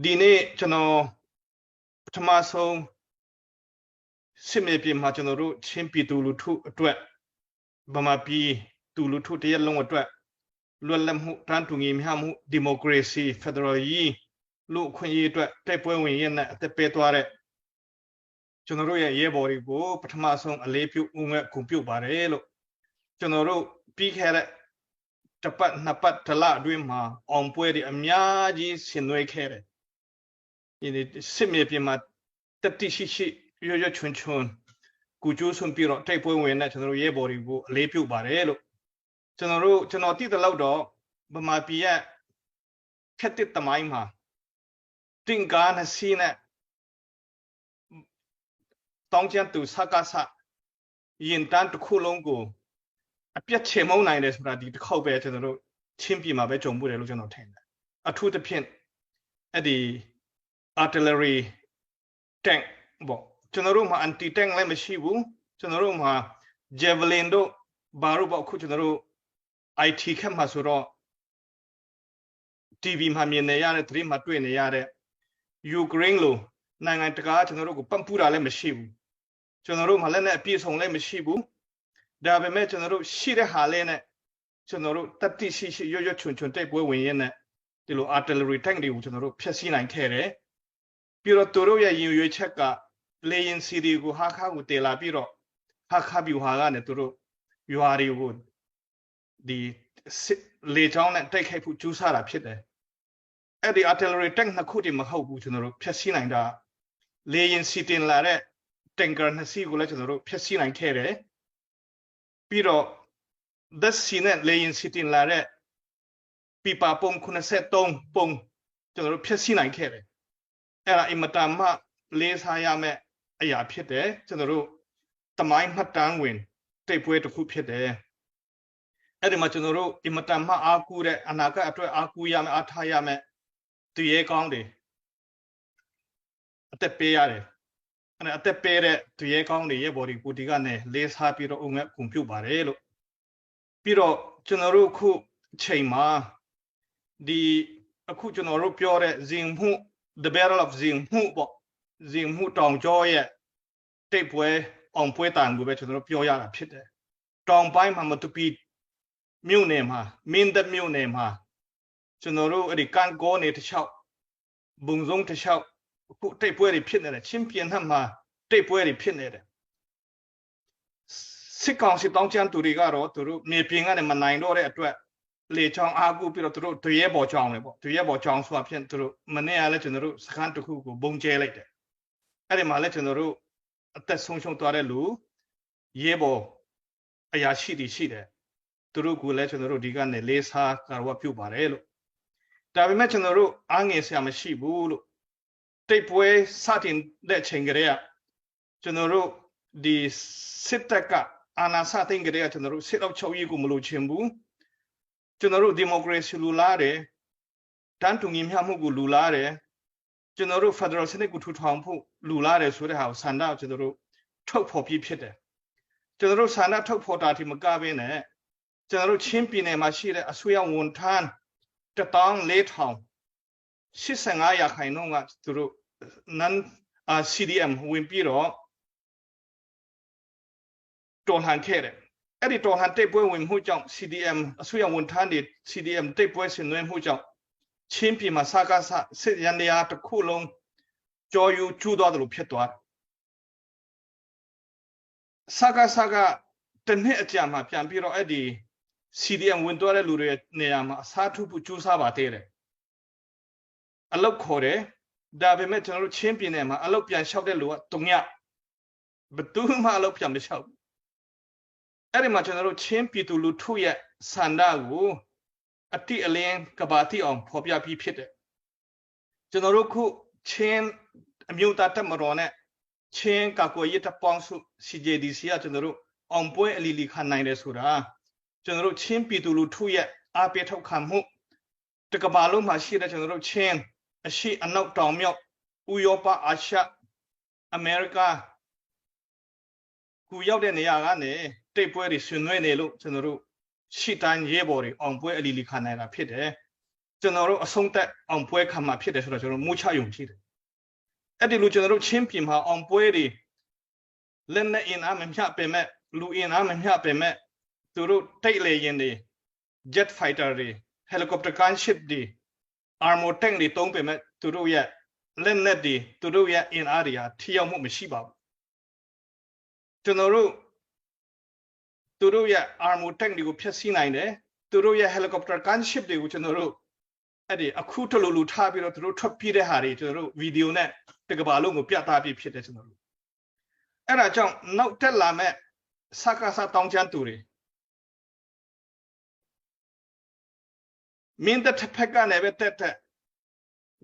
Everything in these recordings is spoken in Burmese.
ဒီနေ့ကျွန်တော်ပထမဆုံးစစ်မြေပြင်မှာကျွန်တော်တို့ချင်းပြည်သူလူထုအတွက်ဗမာပြည်သူလူထုတရက်လုံးအတွက်လွတ်လပ်မှုတန်းတူညီမျှမှုဒီမိုကရေစီဖက်ဒရယ်ရေးလူအခွင့်အရေးအတွက်တိုက်ပွဲဝင်ရတဲ့အသက်ပေးသွားတဲ့ကျွန်တော်တို့ရဲ့ရဲဘော်တွေကိုပထမဆုံးအလေးပြုဦးငွေ့ဂုဏ်ပြုပါတယ်လို့ကျွန်တော်တို့ပြီးခဲ့တဲ့တပတ်နှစ်ပတ်တလအတွင်းမှာအောင်ပွဲတွေအများကြီးဆင်နွှဲခဲ့တယ်ဒီစစ်မြေပြင်မှာတတိရှိရွချွန်းကူကျိုးဆွန်ပြီးတော့တိုက်ပွဲဝင်တဲ့ကျွန်တော်တို့ရဲဘော်တွေကိုအလေးပြုပါတယ်လို့ကျွန်တော်သိတဲ့လောက်တော့ဗမာပြည်ရဲ့ခက်တဲ့တမိုင်းမှာတင်ကားနဲ့စီးနဲ့တောင်းကျန်သူစကားစရင်တန်းတစ်ခုလုံးကိုအပြတ်ချေမုန်းနိုင်တယ်ဆိုတာဒီတစ်ခေါက်ပဲကျွန်တော်တို့ချင်းပြည်မှာပဲကြုံမှုတယ်လို့ကျွန်တော်ထင်တယ်အထူးသဖြင့်အဲ့ဒီ artillery tank ပေါ့ကျွန်တော်တို့မှာ anti tank လည်းမရှိဘူးကျွန်တော်တို့မှာ javelin တို့ဘာလို့ပေါ့အခုကျွန်တော်တို့ IT ခက်မှာဆိုတော့ TV မှာမြင်နေရတဲ့သတင်းမှာတွေ့နေရတဲ့ယူကရိန်းလိုနိုင်ငံတကာကျွန်တော်တို့ကိုပံ့ပိုးတာလည်းမရှိဘူးကျွန်တော်တို့မှာလည်းနဲ့အပြည့်စုံလည်းမရှိဘူးဒါပေမဲ့ကျွန်တော်တို့ရှိတဲ့ဟာလေးနဲ့ကျွန်တော်တို့တတိရှိရွချွန်းတိုက်ပွဲဝင်ရင်းနဲ့ဒီလို artillery tank တွေကိုကျွန်တော်တို့ဖျက်ဆီးနိုင်ခဲ့တယ်ပြီးတော့သူတို့ရဲ့ရင်ရွေးချက်ကလေရင်စီဒီကိုဟာခါကိုတေလာပြီးတော့ဟာခါပြူဟာကနေသူတို့ရွာတွေကိုဒီလေချောင်းနဲ့တိုက်ခိုက်ဖို့ကြိုးစားတာဖြစ်တယ်အဲ့ဒီ artillery tank နှစ်ခုတည်းမဟုတ်ဘူးကျွန်တော်တို့ဖျက်ဆီးနိုင်တာလေရင်စီတင်လာတဲ့ tanker နှစ်စီးကိုလည်းကျွန်တော်တို့ဖျက်ဆီးနိုင်ခဲ့တယ်ပြီးတော့သက်စီနဲ့လေရင်စီတင်လာတဲ့ပြပပုံ93ပုံကျွန်တော်တို့ဖျက်ဆီးနိုင်ခဲ့တယ်အဲ့ဒါအင်မတန်မှလေးစားရမယ့်အရာဖြစ်တယ်ကျွန်တော်တို့တမိုင်းမှတ်တမ်းဝင်တိုက်ပွဲတစ်ခုဖြစ်တယ်အဲ့ဒီမှာကျွန်တော်တို့အင်မတန်မှအားကိုးတဲ့အနာဂတ်အတွက်အားကိုးရမယ်အားထားရမယ်သူရဲကောင်းတယ်အသက်ပေးရတယ်အဲ့အသက်ပေးတဲ့သူရဲကောင်းတွေရဲ့ဘော်ဒီပူတီကနေလေးစားပြီးတော့အုံငက်ဂုဏ်ပြုပါတယ်လို့ပြီးတော့ကျွန်တော်တို့ခုအချိန်မှာဒီအခုကျွန်တော်တို့ပြောတဲ့ဇင်မှု the battle of ဇင်မှုပေါ့ဇင်မှုတောင်ကျောရဲ့တိုက်ပွဲအောင်ပွဲတန်ကိုပဲကျွန်တော်တို့ပြောရတာဖြစ်တယ်တောင်ပိုင်းမှာမတူပီမြို့နယ်မှာမင်းတပ်မြို့နယ်မှာကျွန်တော်တို့အဲ့ဒီကန်ကောနေတစ်ချောက်ဘုံစုံတစ်ချောက်အခုတိုက်ပွဲတွေဖြစ်နေတယ်ချင်းပြင်းထန်မှာတိုက်ပွဲတွေဖြစ်နေတယ်စစ်ကောင်စီတောင်းကျမ်းသူတွေကတော့သူတို့မြေပြင်ကနေမနိုင်တော့တဲ့အတွက်လေချောင်းအားကိုပြီးတော့သူတို့တရဲပေါ်ချောင်းလေပေါ့တရဲပေါ်ချောင်းဆိုတာဖြစ်သူတို့မနေ့ကလည်းကျွန်တော်တို့စခန်းတစ်ခုကိုဘုံကျဲလိုက်တယ်အဲ့ဒီမှာလည်းကျွန်တော်တို့အသက်ဆုံးရှုံးသွားတဲ့လူရဲဘော်အရာရှိတွေရှိတယ်သူတို့ကိုလည်းကျွန်တော်တို့ဒီကနေလေးစားကာဝပြုတ်ပါတယ်လို့ဒါပေမဲ့ကျွန်တော်တို့အားငယ်ဆရာမရှိဘူးလို့တိတ်ပွဲစတင်တဲ့ချိန်ကလေးကကျွန်တော်တို့ဒီစစ်တပ်ကအာဏာစတင်ကြတဲ့ကျွန်တော်တို့စစ်အောက်ချုပ်ရေးကိုမလို့ချင်ဘူးကျွန်တော်တို့ဒီမိုကရေစီလူလာတယ်တန်းတူညီမျှမှုကိုလူလာတယ်ကျွန်တော်တို့ Federal စနစ်ကိုထူထောင်ဖို့လူလာတယ်ဆိုတဲ့ဟာကိုဆန္ဒကျွန်တော်တို့ထုတ်ဖော်ပြီးဖြစ်တယ်ကျွန်တော်တို့ဆန္ဒထုတ်ဖော်တာဒီမကဘဲနဲ့ကျွန်တော်တို့ချင်းပြည်နယ်မှာရှိတဲ့အစိုးရဝန်ထမ်း1,485ရာခိုင်နှုန်းကသူတို့ non CDM ဝင်ပြီးတော့တော်လှန်ခဲ့တယ်အဲ့ဒီတော်လှန်တိုက်ပွဲဝင်မှုကြောင့် CDM အစိုးရဝန်ထမ်းတွေ CDM တိုက်ပွဲဆင်နွှဲမှုကြောင့်ချင်းပြည်မှာစကားစစ်ရန်တရားတစ်ခုလုံးကြော်ယူကျူးသွားတယ်လို့ဖြစ်သွားတယ်စကားတနှစ်အကြာမှာပြန်ပြီးတော့အဲ့ဒီ CDM ဝင်သွားတဲ့လူတွေနေရာမှာအစားထိုးဖို့ကြိုးစားပါသေးတယ်အလုတ်ခေါ်တယ်ဒါပေမဲ့ကျွန်တော်တို့ချင်းပြည်နယ်မှာအလုတ်ပြန်လျှောက်တဲ့လူကတုံညဘယ်သူမှအလုတ်ပြန်မလျှောက်ဘူးအဲ့ဒီမှာကျွန်တော်တို့ချင်းပြည်သူလူထုရဲ့ဆန္ဒကိုအတိအလင်းကဘာတိအောင်ဖော်ပြပြီးဖြစ်တယ်ကျွန်တော်တို့ခုချင်းအမျိုးသားတပ်မတော်နဲ့ချင်းကာကွယ်ရေးတပ်ပေါင်းစု CJDC ကကျွန်တော်တို့အောင်ပွဲအလီလီခံနိုင်တယ်ဆိုတာကျွန်တော်တို့ချင်းပြည်သူလူထုရဲ့အားပေးထောက်ခံမှုတကဘာလုံးမှာရှိတဲ့ကျွန်တော်တို့ချင်းအရှိအနောက်တောင်မြောက်ဥရောပအာရှအမေရိကကိုရောက်တဲ့နေရာကနေတိတ်ပွဲတွေဆွေးနွေးနေလို့ကျွန်တော်တို့ရှိတိုင်းရဲဘော်တွေအောင်ပွဲအလီလီခံနိုင်တာဖြစ်တယ် ကျွန်တော်တို့အဆုံးသက်အောင်ပွဲခံမှာဖြစ်တယ်ဆိုတော့ကျွန်တော်မူချယုံကြည်တယ်အဲ့ဒီလိုကျွန်တော်တို့ချင်းပြည်မှာအောင်ပွဲတွေလက်နဲ့အင်အားမမျှပေမဲ့လူအင်အားမမျှပေမဲ့သူတို့တိုက်လေယာဉ်တွေ jet fighter တွေ helicopter gunship တွေ armor tank တွေတုံးပေမဲ့သူတို့ရဲ့လက်နက်တွေသူတို့ရဲ့အင်အားတွေဟာထိရောက်မှုမရှိပါဘူးကျွန်တော်တို့သူတို့ရဲ့ armor tank တွေကိုဖျက်ဆီးနိုင်တယ်သူတို့ရဲ့ helicopter gunship တွေကိုကျွန်တော်တို့အဲ့ဒီအခုထလို့လူထားပြီးတော့သူတို့ထွက်ပြေးတဲ့ဟာတွေကျွန်တော်တို့ဗီဒီယိုနဲ့တကဘာလုံးကိုပြသပြီးဖြစ်တယ်ကျွန်တော်တို့အဲ့ဒါကြောင့်နောက်တက်လာမဲ့စကားစတောင်းချမ်းသူတွေမင်းတဲ့ဖက်ကနေပဲတက်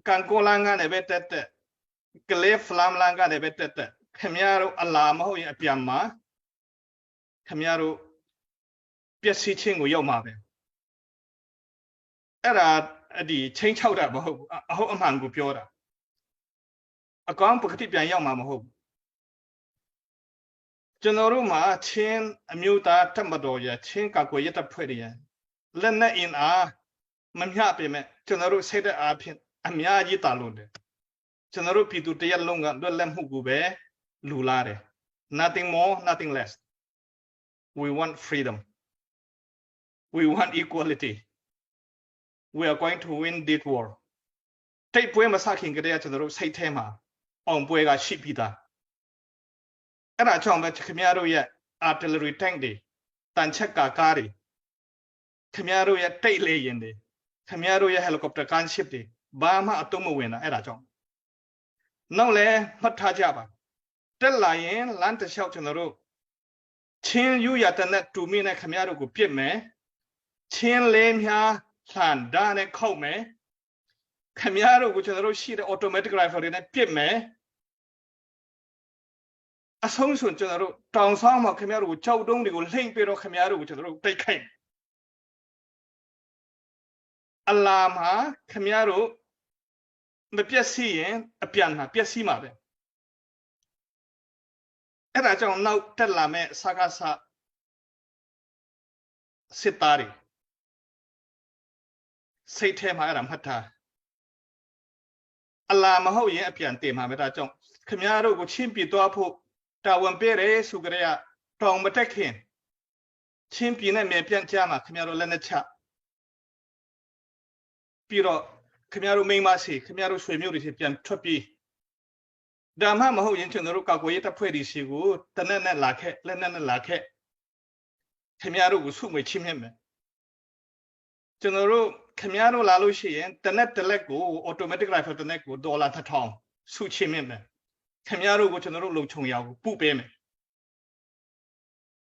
ကန်ကိုလန်ကနေပဲတက်ကလေးဖလမ်လန်ကနေပဲတက်ခင်ဗျားတို့အလာမဟုတ်ရင်အပြန်မှာခင်ဗျားတို့ပျက်စီးခြင်းကိုရောက်မှာပဲအဲ့ဒါဒီချင်းချောက်တာမဟုတ်ဘူးအဟုတ်အမှန်ကိုပြောတာအကောင်ပကတိပြန်ရောက်မှာမဟုတ်ဘူးကျွန်တော်တို့မှာချင်းအမျိုးသားတက်မတော်ရချင်းကကွယ်ရတပ်ဖွဲ့တွေရလက်နဲ့အင်အားမမျှပေမဲ့ကျွန်တော်တို့စိတ်အားဖြင့်အများကြီးတာလို့တယ်ကျွန်တော်တို့ပြည်သူတရက်လုံးကလွတ်လပ်မှုကိုပဲလူလာတယ် nothing more nothing less we want freedom we want equality we are going to win this war တိုက်ပွဲမစခင်ကတည်းကကျွန်တော်တို့စိတ်ထဲမှာအောင်ပွဲကရှိပြီးသားအဲ့ဒါကြောင့်ပဲခင်ဗျားတို့ရဲ့ artillery tank တွေတန်ချက်ကားတွေခင်ဗျားတို့ရဲ့တိုက်လေယာဉ်တွေခင်ဗျားတို့ရဲ့ helicopter gunship တွေဘာမှအတုံးမဝင်တာအဲ့ဒါကြောင့်နောက်လဲမှတ်ထားကြပါတက်လာရင်လမ်းတစ်လျှောက်ကျွန်တော်တို့ချင်းယူရတဲ့နဲ့တူမင်းနဲ့ခင်ဗျားတို့ကိုပြစ်မယ်ချင်းလေးများလှန်ဓာတ်နဲ့ခောက်မယ်ခင်ဗျားတို့ကိုကျွန်တော်တို့ရှိတဲ့ automatic rifle တွေနဲ့ပြစ်မယ်အဆုံးစွန်ကျွန်တော်တို့တောင်ဆောင်မှာခင်ဗျားတို့ကိုကြောက်တုံးတွေကိုလှိမ့်ပြီးတော့ခင်ဗျားတို့ကိုကျွန်တော်တို့တိုက်ခိုက်အလာမှာခင်ဗျားတို့မပြည့်စည်ရင်အပြန်မှာပြည့်စည်မှာပဲအဲ့ဒါကြောင့်နောက်တက်လာမဲ့စကားစစ်သားတွေစိတ်ထဲမှာအဲ့ဒါမှတ်ထားအလာမဟုတ်ရင်အပြန်တင်မှာပဲဒါကြောင့်ခင်ဗျားတို့ကိုချင်းပြသွားဖို့တာဝန်ပေးတယ်ဆိုကြတဲ့တောင်မတက်ခင်ချင်းပြနဲ့မြေပြန့်ကြမှာခင်ဗျားတို့လက်နဲ့ချပြီးတော့ခင်ဗျားတို့မိန်းမရှိခင်ဗျားတို့ဆွေမျိုးတွေပြန်ထွက်ပြေးဒါမှမဟုတ်ရင်ကျွန်တော်တို့ကောက်ွယ်ရေးတပ်ဖွဲ့တွေစီကိုတနက်နဲ့လာခဲ့လက်နက်နဲ့လာခဲ့ခင်ဗျားတို့ကိုစုငွေချင်းမြတ်မယ်ကျွန်တော်တို့ခင်ဗျားတို့လာလို့ရှိရင်တနက်တစ်လက်ကို automatic rifle တနက်ကိုဒေါ်လာ1000စုချင်းမြတ်မယ်ခင်ဗျားတို့ကိုကျွန်တော်တို့လုံခြုံရအောင်ပုပေးမယ်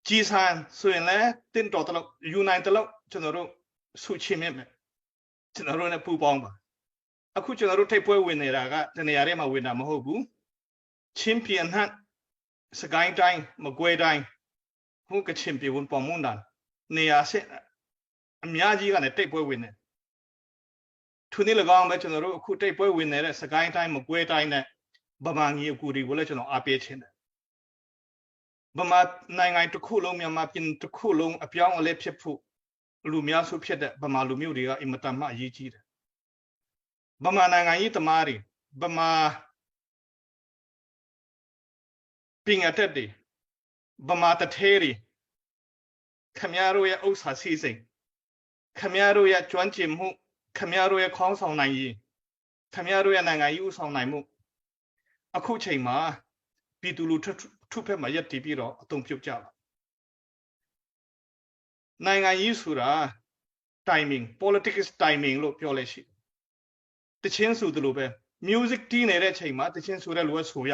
ကြီးစံဆိုရင်လည်းတင်းတော်တလို့ယူနိုင်တလို့ကျွန်တော်တို့စုချင်းမြတ်မယ်ကျွန်တော်တို့နဲ့ပူပေါင်းပါအခုကျွန်တော်တို့ထိပ်ပွဲဝင်နေတာကတနေရာထဲမှာဝင်တာမဟုတ်ဘူးချင်းပြည်အနှံ့စကိုင်းတိုင်းမကွေးတိုင်းဟိုကချင်ပြည်ဝန်ပေါ်မွန်တန်နေရာဆက်အများကြီးကလည်းတိတ်ပွဲဝင်နေသူနေ၎င်းပဲကျွန်တော်တို့အခုတိတ်ပွဲဝင်နေတဲ့စကိုင်းတိုင်းမကွေးတိုင်းနဲ့ဗမာကြီးအကူတွေကိုလည်းကျွန်တော်အားပေးခြင်းတယ်ဗမာနိုင်ငံတစ်ခုလုံးမြန်မာပြည်တစ်ခုလုံးအပြောင်းအလဲဖြစ်ဖို့လူများစုဖြစ်တဲ့ဗမာလူမျိုးတွေကအင်မတန်မှအရေးကြီးတယ်ဗမာနိုင်ငံကြီးတမားတွေဗမာပင်ရတက်တွေဗမာတထဲတွေခမရတို့ရဲ့ဥစ္စာစီစဉ်ခမရတို့ရဲ့ကျွမ်းကျင်မှုခမရတို့ရဲ့ခေါင်းဆောင်နိုင်ရေးခမရတို့ရဲ့နိုင်ငံရေးဥဆောင်နိုင်မှုအခုချိန်မှာပြည်သူလူထုဖက်မှာရပ်တည်ပြီးတော့အသုံးပြုကြပါနိုင်ငံရေးဆိုတာ timing politics timing လို့ပြောလဲရှိတချင်းဆိုသလိုပဲ music တီးနေတဲ့အချိန်မှာတချင်းဆိုတဲ့လူကဆိုရ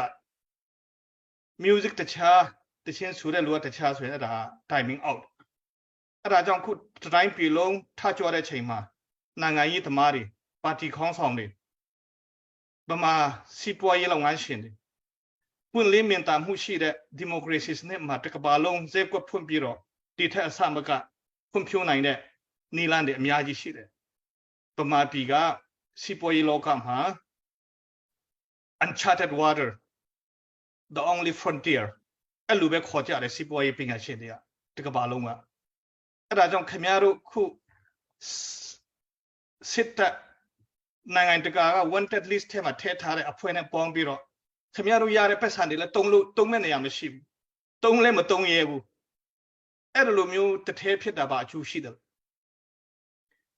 music တခြားတချင်းဆိုတဲ့လူကတခြားဆိုရင်အဲ့ဒါ timing out အဲ့ဒါကြောင့်ခုတိုင်းပြည်လုံးထကြွတဲ့ချိန်မှာနိုင်ငံရေးသမားတွေပါတီခေါင်းဆောင်တွေဗမာစီးပွားရေးလုပ်ငန်းရှင်တွေပွင့်လင်းမြင်သာမှုရှိတဲ့ဒီမိုကရေစီစနစ်မှာတကဘာလုံးဇေကွက်ဖွင့်ပြီးတော့တည်ထက်အစမကဖွံ့ဖြိုးနိုင်တဲ့နည်းလမ်းတွေအများကြီးရှိတယ်ဗမာပြည်ကစီးပွားရေးလောကမှာ uncharted water the only frontier အဲ့လိုပဲခေါ်ကြတယ်စီးပွားရေးပညာရှင်တွေကတကဘာလုံးကအဲ့ဒါကြောင့်ခင်ဗျားတို့ခုစစ်တပ် နိုင်ငံတကာက wanted list ထဲမှာထည့်ထားတဲ့အဖွဲနဲ့ပေါင်းပြီးတော့ခင်ဗျားတို့ရတဲ့ပတ်စံတွေလည်းတုံးမဲ့နေရမရှိဘူးတုံးလည်းမတုံးရဲဘူးအဲ့လိုမျိုးတထဲဖြစ်တာပါအကျိုးရှိတယ်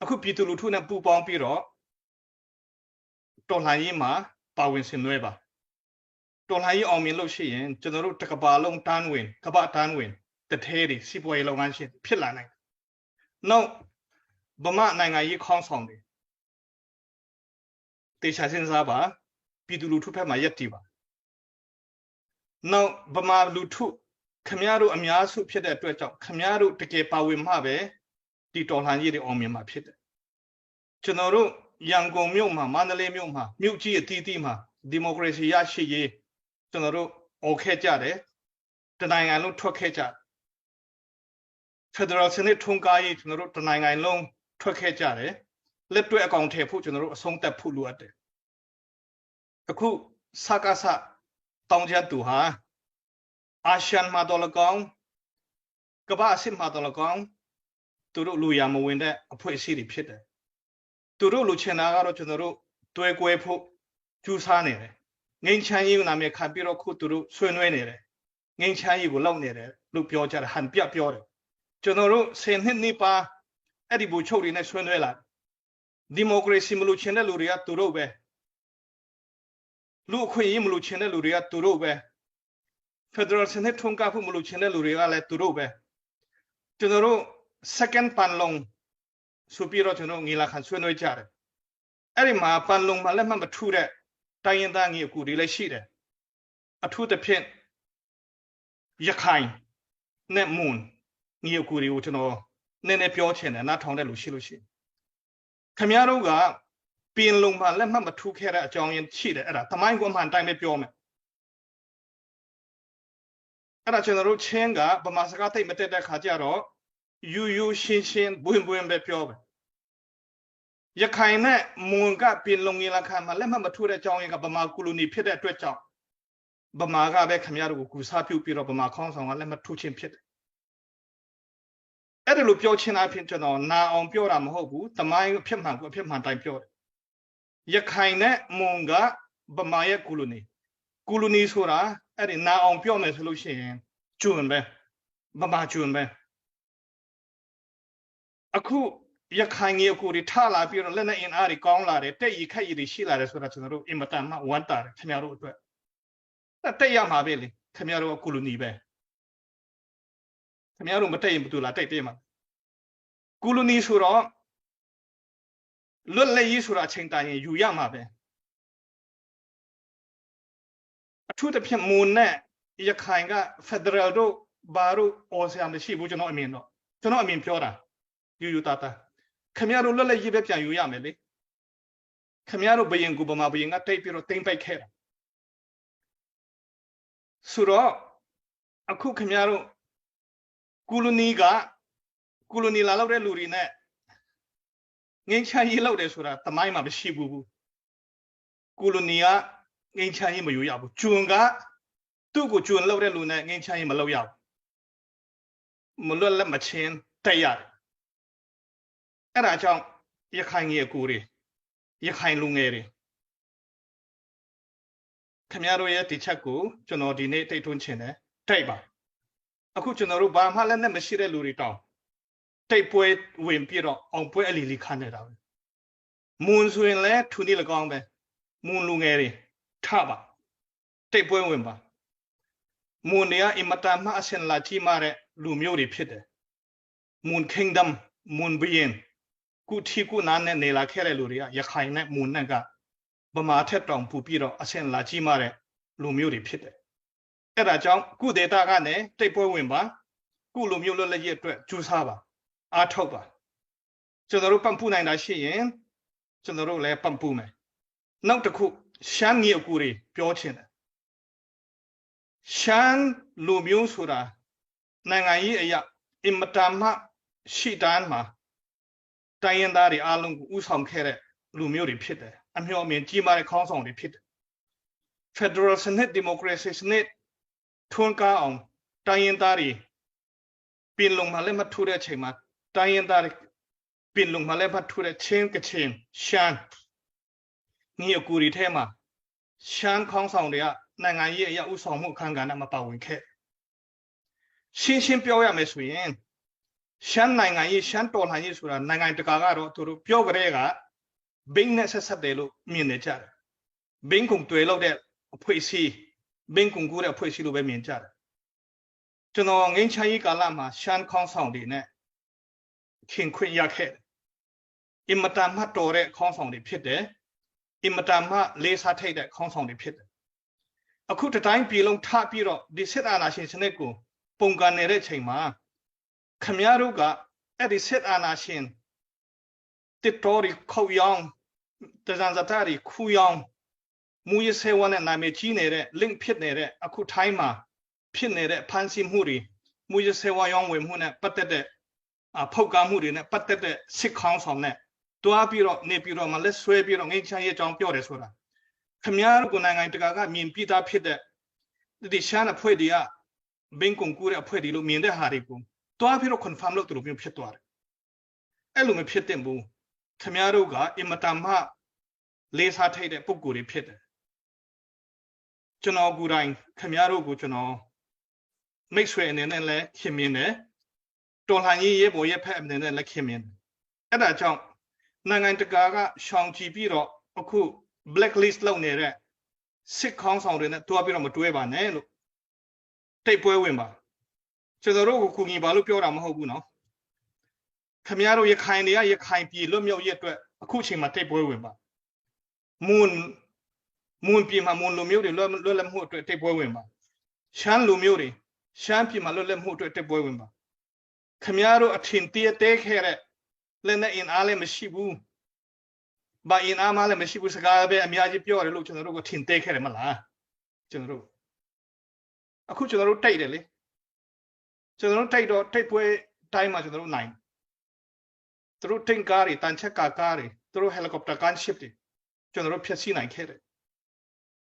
အခုပြည်သူလူထုနဲ့ပူးပေါင်းပြီးတော့တော်လှန်ရေးမှာပါဝင်ဆင်နွှဲပါတော်လှန်ရေးအောင်မြင်လို့ရှိရင်ကျွန်တော်တို့တစ်ကမ္ဘာလုံးတန်းဝင်ကမ္ဘာတန်းဝင်တထဲတွေစီးပွားရေးလုပ်ငန်းရှင်ဖြစ်လာနိုင်နောက်ဗမာနိုင်ငံရေးခေါင်းဆောင်တွေတေချာစဉ်းစားပါပြည်သူလူထုဘက်မှာရက်တည်ပါနောက်ဗမာလူထုခမရတို့အများစုဖြစ်တဲ့အတွက်ကြောင့်ခမရတို့တကယ်ပါဝင်မှပဲဒီတော်လှန်ရေးတွေအောင်မြင်မှာဖြစ်တယ်ကျွန်တော်တို့ရန်ကုန်မြို့မှာမန္တလေးမြို့မှာမြို့ကြီးအသီးသီးမှာဒီမိုကရေစီရရှိရေးကျွန်တော်တို့အော်ခဲ့ကြတယ်တနိုင်ငံလုံးထွက်ခဲ့ကြဖက်ဒရယ်စနစ်ထုံးကားရေးကျွန်တော်တို့တနိုင်ငံလုံးထွက်ခဲ့ကြတယ်လက်တွေ့အကောင့်ထည့်ဖို့ကျွန်တော်တို့အဆုံးသတ်ဖို့လိုအပ်တယ်အခုစကားစတောင်းကြတူဟာအာရှန်မှာတော်လကောင်းကမ္ဘာအဆင့်မှာတော်လကောင်းသူတို့လူရမဝင်တဲ့အဖွဲ့အစည်းတွေဖြစ်တယ်သူတို့လူချင်တာကတော့ကျွန်တော်တို့တွဲကွဲဖို့ကြိုးစားနေတယ်ငိမ့်ချမ်းရေးနာမည်ခံပြီးတော့ခုသူတို့ဆွေးနွေးနေတယ်ငိမ့်ချမ်းရေးကိုလောက်နေတယ်လို့ပြောကြတယ်ဟန်ပြပြောတယ်ကျွန်တော်တို့10နှစ်နေပါအဲ့ဒီဘူချုပ်တွေနဲ့ဆွေးနွေးလာဒီမိုကရေစီမလို့ချင်တဲ့လူတွေကသူတို့ပဲလူအခွင့်အရေးမလို့ချင်တဲ့လူတွေကသူတို့ပဲဖက်ဒရယ်စနစ်ထုံးကားဖို့မလို့ချင်တဲ့လူတွေကလည်းသူတို့ပဲကျွန်တော်တို့ second ပန်လုံဆိုပြီးတော့ကျွန်တော်ငေလာခံဆွေးနွေးကြတယ်အဲ့ဒီမှာပန်လုံမှာလက်မှတ်မထူတဲ့တိုင်းရင်းသားငေအကူတွေလည်းရှိတယ်အထူးသဖြင့်ရခိုင်နဲ့မွန်ငေအကူတွေကိုကျွန်တော်နည်းနည်းပြောချင်တယ်နားထောင်တဲ့လူရှိလို့ရှိရင်ခင်ဗျားတို့ကပင်လုံမှာလက်မှတ်မထူခဲ့တဲ့အကြောင်းရင်းရှိတယ်အဲ့ဒါသမိုင်းကွန်မှန်တိုင်းပဲပြောမယ်အဲ့ဒါကျွန်တော်တို့ချင်းကဗမာစကားသိမတက်တဲ့ခါကျတော့ယူရှင်းဘွင်ပဲပြောပဲရခိုင်နဲ့မွန်ကပင်လုံငေလာခံမှာလက်မှတ်မထိုးတဲ့အကြောင်းရင်းကဗမာကိုလိုနီဖြစ်တဲ့အတွက်ကြောင့်ဗမာကပဲခင်ဗျားတို့ကိုကူစားပြုတ်ပြီးတော့ဗမာခေါင်းဆောင်ကလက်မှတ်ထိုးခြင်းဖြစ်တယ်အဲ့ဒါလိုပြောချင်တာဖြစ်ကျွန်တော်နာအောင်ပြောတာမဟုတ်ဘူးတမိုင်းအဖြစ်မှန်ကိုအဖြစ်မှန်တိုင်းပြောတယ်ရခိုင်နဲ့မွန်ကဗမာရဲ့ကိုလိုနီဆိုတာအဲ့ဒီနာအောင်ပြောမယ်ဆိုလို့ရှိရင်ကျွန်းပဲဗမာကျွန်းပဲအခုရခိုင်ကြီးကိုထလာပြီးတော့လက်နဲ့အင်အားတွေကောင်းလာတယ်တက်ရီခက်ရီတွေရှိလာတယ်ဆိုတာကျွန်တော်တို့အင်မတန်မှဝမ်းတာတယ်ခင်ဗျားတို့အတွက်တက်ရမှာပဲလေခင်ဗျားတို့ကကိုလိုနီပဲခင်ဗျားတို့မတက်ရင်ဘယ်သူလာတက်ပေးမှာကိုလိုနီဆိုတော့လွတ်လပ်ရေးဆိုတာအချိန်တိုင်းရင်ယူရမှာပဲအထူးသဖြင့်မွန်နဲ့ရခိုင်ကဖက်ဒရယ်တို့ဘာတို့အော်ဆရာမရှိဘူးကျွန်တော်အမြင်ပြောတာယူတာခင်ဗျားတို့လွတ်လပ်ရေးပဲပြန်ယူရမယ်လေခင်ဗျားတို့ဘယင်ကူဗမာဘယင်ကတိတ်ပြီးတော့တိမ့်ပိုက်ခဲ့တာဆိုတော့အခုခင်ဗျားတို့ကိုလိုနီလာလောက်တဲ့လူတွေနဲ့ငင်းချမ်းရေးလောက်တယ်ဆိုတာတမိုင်းမှာမရှိဘူးကိုလိုနီကငင်းချမ်းရေးမယူရဘူးကျွန်းကသူ့ကိုကျွန်းလောက်တဲ့လူနဲ့ငင်းချမ်းရေးမလုပ်ရဘူးမလွတ်လက်မချင်းတက်ရတယ်အဲ့ဒါကြောင့်ရခိုင်ငယ်ကိုတွေရခိုင်လူငယ်တွေခင်ဗျားတို့ရဲ့ဒီချက်ကိုကျွန်တော်ဒီနေ့တိတ်ထွန်းချင်တယ်တိုက်ပါအခုကျွန်တော်တို့ဘာမှလည်းနဲ့မရှိတဲ့လူတွေတောင်းတိတ်ပွဲဝင်ပြတော့အောင်ပွဲအလီလီခန်းနေတာပဲမွန်ဆိုရင်လည်းထူနေလကောင်းပဲမွန်လူငယ်တွေထပါတိတ်ပွဲဝင်ပါမွန်တွေကအင်မတန်မှအစင်လာကြီးမာတဲ့လူမျိုးတွေဖြစ်တယ်မွန် kingdom မွန်ဘီယင်ကုတီကုနာနဲ့နေလာခဲ့တဲ့လူတွေကရခိုင်နဲ့မွန်နဲ့ကဗမာထက်တောင်ပူပြီးတော့အစင်လာကြီးမာတဲ့လူမျိုးတွေဖြစ်တယ်အဲ့ဒါကြောင့်ကုဒေတာကနေတိတ်ပွဲဝင်ပါကုလူမျိုးလွတ်လပ်ရေးအတွက်ကြိုးစားပါအားထုတ်ပါကျွန်တော်တို့ပံ့ပိုးနိုင်တာရှိရင်ကျွန်တော်တို့လည်းပံ့ပိုးမယ်နောက်တစ်ခုရှမ်းမြေအကူတွေပြောချင်တယ်ရှမ်းလူမျိုးဆိုတာနိုင်ငံရေးအရာအင်မတန်မှရှိတန်းမှာတိုင်းရင်းသားတွေအားလုံးကိုဥဆောင်ခဲ့တဲ့လူမျိုးတွေဖြစ်တယ်အမျှော်အမြင်ကြီးမားတဲ့ခေါင်းဆောင်တွေဖြစ်တယ် Federal စနစ် Democracy စနစ်ထွန်းကားအောင်တိုင်းရင်းသားတွေပြင်လုံမှာလည်းမထူတဲ့အချိန်မှာတိုင်းရင်းသားတွေပြင်လုံမှာလည်းမထူတဲ့ချင်းကချင်ရှမ်း งี้กูรีเทมาฉันของสองเดียในงานเยี่ยอุสองมุขังกันนำมาป่าวินแค่ชินเปียวยาไม่สวยฉันในงานยี่ฉันตัวไหนยี่สุดในงานตะการก็ตัวเปียวกระเรกะบิงเนสสัตเดลุมีเนจาร์บิงคงตัวเราเด็ดพูดสิบิงคงกูเด็ดพูดสิลูกเป็นมีเนจาร์จนเราเงินใช้กาลามาฉันของสองดีเนี่ยขิงคุยยาแค่อิมตามมาตัวเรของสองดีผิดเด้อิมตามมาเลสาเทเดของสองดีผิดအခုတတိုင်းပြည်လုံးထပြီးတော့ဒီစစ်အာဏာရှင်စနစ်ကိုပုံကန်နေတဲ့ချိန်မှာခမည်းတော်ကအဲ့ဒီစစ်အာဏာရှင်တစ်တော်ရီခေါယောင်းတဇန်ဇတာရီခူယောင်းမူရဆေဝနဲ့နာမည်ကြီးနေတဲ့ link ဖြစ်နေတဲ့အခုထိုင်းမှာဖြစ်နေတဲ့ဖန်ဆီးမှုတွေမူရဆေဝယောင်းဝင်မှုနဲ့ပတ်သက်တဲ့ဖောက်ကားမှုတွေနဲ့ပတ်သက်တဲ့စစ်ခေါင်းဆောင်နဲ့တွားပြီးတော့နေပြီးတော့မလက်ဆွဲပြီးတော့ငိမ့်ချမ်းရဲ့အကြောင်းပြောတယ်ဆိုတာခမည်းတော်ကနိုင်ငံတကာကမြင်ပြတာဖြစ်တဲ့ဒီရှားအဖွဲ့တွေကဘင်းကွန်ကူရဲ့အဖွဲ့တွေလို့မြင်တဲ့ဟာတွေကိုတွားပြီးတော့ confirm လုပ်သူတို့မျိုးဖြစ်သွားတယ်အဲ့လိုမဖြစ်တဲ့ဘူးခမည်းတော်ကအင်မတန်မှလေးစားထိုက်တဲ့ပုံကိုယ်တွေဖြစ်တယ်ကျွန်တော်ကိုယ်တိုင်ခမည်းတော်ကိုကျွန်တော်မိတ်ဆွေအနေနဲ့လည်းခင်မင်းတယ်တော်လှန်ရေးရဲဘော်ရဲဖက်အနေနဲ့လည်းခင်မင်းတယ်အဲ့ဒါကြောင့်နိုင်ငံတကာကရှောင်ကြည့်ပြီးတော့အခု blacklist လုပ်နေတဲ့စစ်ခေါင်းဆောင်တွေနဲ့တွားပြီးတော့မတွဲပါနဲ့လို့တိတ်ပွဲဝင်ပါကျွန်တော်တို့ကိုကူညီပါလို့ပြောတာမဟုတ်ဘူးနော်ခမည်းတော်ရခိုင်တွေကရခိုင်ပြည်လွတ်မြောက်ရေးအတွက်အခုချိန်မှာတိတ်ပွဲဝင်ပါမွန်ပြည်မှာမွန်လူမျိုးတွေလွတ်လပ်မှုအတွက်တိတ်ပွဲဝင်ပါရှမ်းလူမျိုးတွေရှမ်းပြည်မှာလွတ်လပ်မှုအတွက်တိတ်ပွဲဝင်ပါခမည်းတော်အထင်သေးခဲ့တဲ့လက်နဲ့အင်အားလည်းမရှိဘူးဘာအင်အားမှလည်းမရှိဘူးစကားပဲအများကြီးပြောရတယ်လို့ကျွန်တော်တို့ကထင်သေးခဲ့တယ်မလားကျွန်တော်တို့အခုကျွန်တော်တို့တိုက်တယ်လေကျွန်တော်တို့တိုက်တော့တိုက်ပွဲတိုင်းမှာကျွန်တော်တို့နိုင်သူတို့တင်ကားတွေတန်ချက်ကားတွေသူတို့ဟယ်လီကော်ပတာကန်ရှစ်တွေကျွန်တော်တို့ဖျက်ဆီးနိုင်ခဲ့တယ်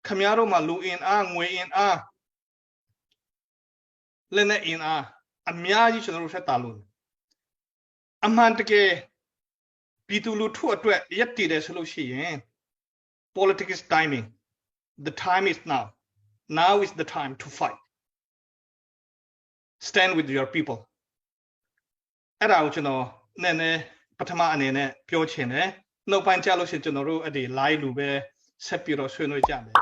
ခမည်းတော်မှာလူအင်အားငွေအင်အားလက်နဲ့အင်အားအများကြီးကျွန်တော်တို့ဆက်တာလို့အမှန်တကယ်ပြည်သူလူထုအတွက်ရက်တည်တယ်ဆိုလို့ရှိရင် politics timing the time is now is the time to fight stand with your people အဲ့ဒါကိုကျွန်တော်နည်းနည်းပထမအနေနဲ့ပြောချင်တယ်နောက်ပိုင်းကျလို့ရှိရင်ကျွန်တော်တို့အဲ့ဒီ live လူပဲဆက်ပြီးတော့ဆွေးနွေးကြမယ်